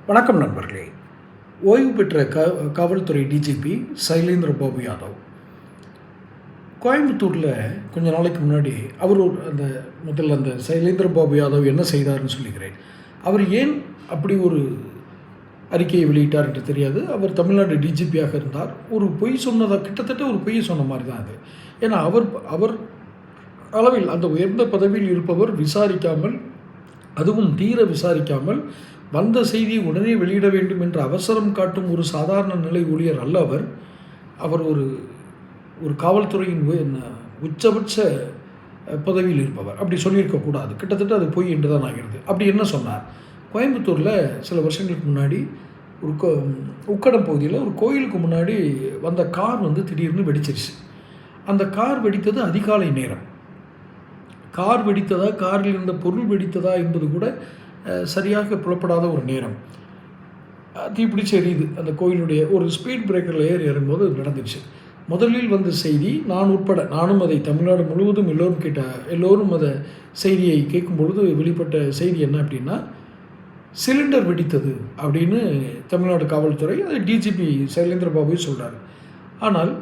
வணக்கம் நண்பர்களே. ஓய்வு பெற்ற காவல்துறை டிஜிபி சைலேந்திர பாபு யாதவ் கோயம்புத்தூரில் கொஞ்ச நாளைக்கு முன்னாடி அந்த சைலேந்திர பாபு யாதவ் என்ன செய்தார்னு சொல்லிக்கிறேன். அவர் ஏன் அப்படி ஒரு அறிக்கையை வெளியிட்டார் என்று தெரியாது. அவர் தமிழ்நாடு டிஜிபியாக இருந்தார். ஒரு பொய் கிட்டத்தட்ட ஒரு பொய் சொன்ன மாதிரி தான் அது. ஏன்னா அவர் அளவில் அந்த உயர்ந்த பதவியில் இருப்பவர் விசாரிக்காமல், அதுவும் தீர விசாரிக்காமல் வந்த செய்தியை உடனே வெளியிட வேண்டும் என்ற அவசரம் காட்டும் ஒரு சாதாரண நிலை ஊழியர் அல்ல அவர். அவர் ஒரு காவல்துறையின் உச்சபட்ச பதவியில் இருப்பவர். அப்படி சொல்லியிருக்கக்கூடாது. கிட்டத்தட்ட அது பொய் என்று தான் ஆகிறது. அப்படி என்ன சொன்னார்? கோயம்புத்தூரில் சில வருஷங்களுக்கு முன்னாடி ஒரு உக்கடம் பகுதியில் ஒரு கோயிலுக்கு முன்னாடி வந்த கார் திடீர்னு வெடிச்சிருச்சு. அந்த கார் வெடித்தது அதிகாலை நேரம். கார் வெடித்ததா, காரில் இருந்த பொருள் வெடித்ததா என்பது கூட சரியாக புலப்படாத ஒரு நேரம். தீப்பிடிச்சு எரியுது. அந்த கோயிலுடைய ஒரு ஸ்பீட் பிரேக்கரில் இறங்கும்போது நடந்துச்சு. முதலில் வந்த செய்தி, நானும் அதை தமிழ்நாடு முழுவதும் எல்லோரும் அதை செய்தியை கேட்கும் பொழுது வெளிப்பட்ட செய்தி என்ன அப்படின்னா, சிலிண்டர் வெடித்தது அப்படின்னு தமிழ்நாடு காவல்துறை, அது டிஜிபி சைலேந்திர பாபு சொல்கிறார். ஆனால்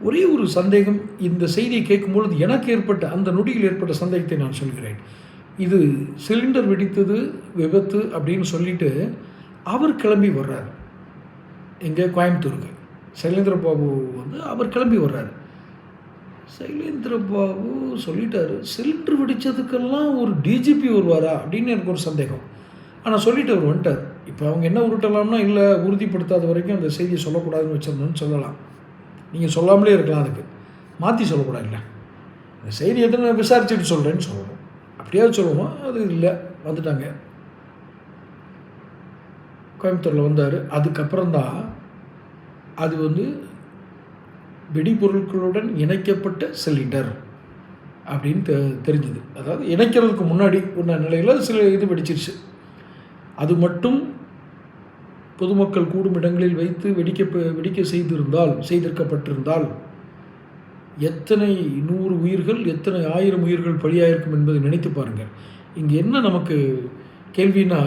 ஒரே ஒரு சந்தேகம், இந்த செய்தியை கேட்கும்பொழுது எனக்கு ஏற்பட்ட அந்த நொடியில் ஏற்பட்ட சந்தேகத்தை நான் சொல்கிறேன். இது சிலிண்டர் வெடித்தது, விபத்து அப்படின்னு சொல்லிட்டு அவர் கிளம்பி வர்றார். எங்கே? கோயம்புத்தூருக்கு. சைலேந்திர பாபு அவர் கிளம்பி வர்றார். சைலேந்திர பாபு சொல்லிட்டாரு, சிலிண்டர் வெடித்ததுக்கெல்லாம் ஒரு டிஜிபி வருவாரா அப்படின்னு எனக்கு ஒரு சந்தேகம். ஆனால் சொல்லிட்டு அவர் வந்துட்டார். இப்போ அவங்க என்ன உருட்டலாம்னா, இல்லை உறுதிப்படுத்தாத வரைக்கும் அந்த செய்தியை சொல்லக்கூடாதுன்னு வச்சிருந்தோன்னு சொல்லலாம். நீங்கள் சொல்லாமலே இருக்கலாம். அதுக்கு மாற்றி சொல்லக்கூடாது. இல்லை, இந்த செய்தி எத்தனை விசாரிச்சுட்டு சொல்கிறேன்னு சொல்லணும். அப்படியாவது சொல்லுவோம். அது இல்லை, வந்துட்டாங்க. கோயம்புத்தூரில் வந்தார். அதுக்கப்புறம்தான் அது வெடிபொருட்களுடன் இணைக்கப்பட்ட சிலிண்டர் அப்படின்னு தெரிஞ்சுது. அதாவது இணைக்கிறதுக்கு முன்னாடி உள்ள நிலையில் சில இது வெடிச்சிருச்சு. அது மட்டும் பொதுமக்கள் கூடும் இடங்களில் வைத்து வெடிக்க செய்திருக்கப்பட்டிருந்தால் எத்தனை 100 உயிர்கள், எத்தனை 1000 உயிர்கள் பலியாயிருக்கும் என்பதை நினைத்து பாருங்கள். இங்கே என்ன நமக்கு கேள்வினா,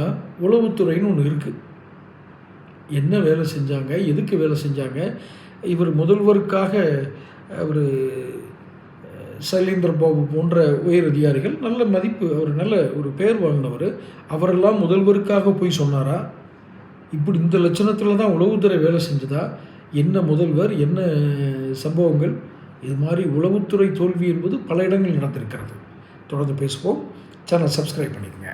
உளவுத்துறைன்னு ஒன்று இருக்குது. என்ன வேலை செஞ்சாங்க, எதுக்கு வேலை செஞ்சாங்க? இவர் முதல்வருக்காக அவர் சைலேந்திர பாபு போன்ற உயர் அதிகாரிகள் நல்ல மதிப்பு, அவர் நல்ல ஒரு பெயர் வாங்கினவர், அவரெல்லாம் முதல்வருக்காக போய் சொன்னாரா? இப்படி இந்த லட்சணத்தில் தான் உளவுத்துறை வேலை செஞ்சதா? என்ன முதல்வர், என்ன சம்பவங்கள்? இது மாதிரி உளவுத்துறை தோல்வி என்பது பல இடங்களில் நடந்திருக்கிறது. தொடர்ந்து பேசுவோம். சேனல் சப்ஸ்கிரைப் பண்ணிக்கோங்க.